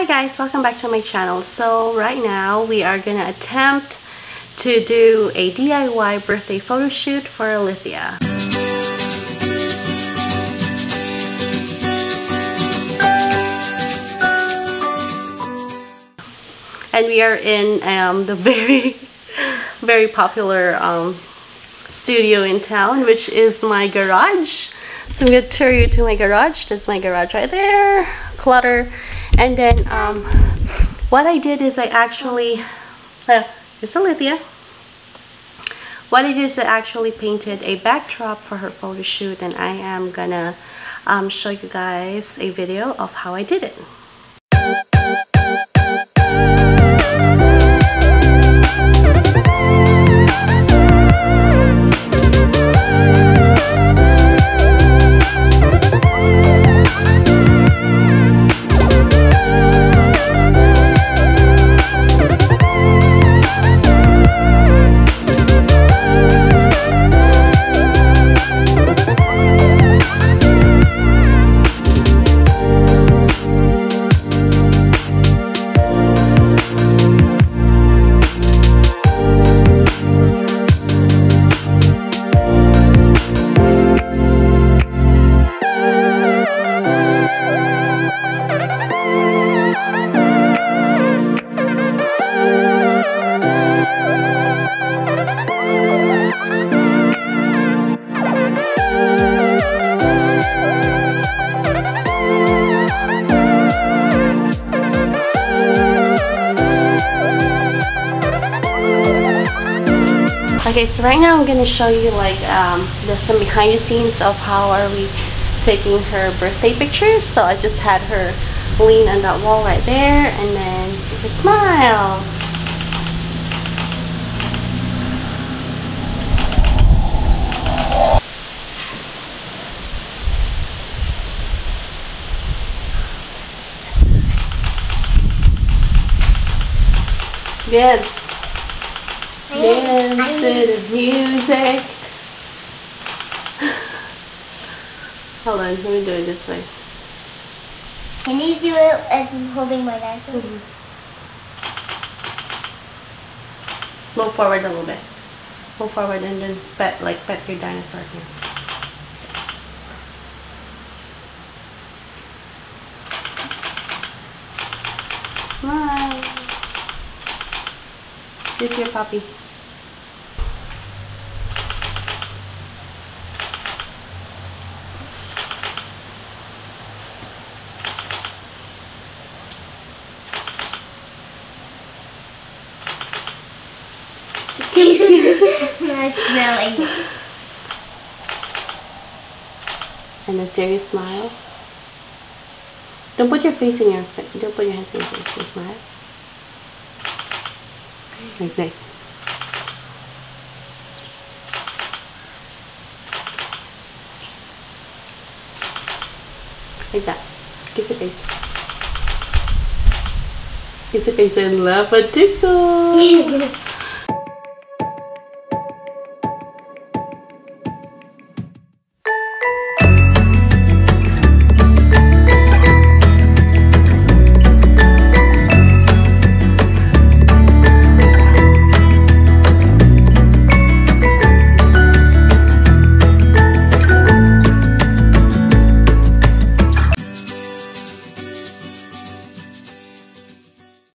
Hi guys, welcome back to my channel. So right now we are gonna attempt to do a DIY birthday photo shoot for Alithia. And we are in the very popular studio in town, which is my garage. So I'm gonna tour you to my garage. That's my garage right there. Clutter. And then what I did is I actually here's Alithia. What I did is I actually painted a backdrop for her photo shoot, and I am gonna show you guys a video of how I did it. Okay, so right now I'm going to show you like some behind the scenes of how are we taking her birthday pictures. So I just had her lean on that wall right there, and then give her a smile. Yes. Dance to the music. Hold on, let me do it this way. Can you do it as I'm holding my dinosaur? Move forward a little bit. Move forward and then pet your dinosaur here. Smile. This is your puppy. I'm smelling. And then serious smile. Don't put your face in your face. Don't put your hands in your face. Just smile. Like that. Like that. Kiss your face. Kiss your face and laugh at TikTok.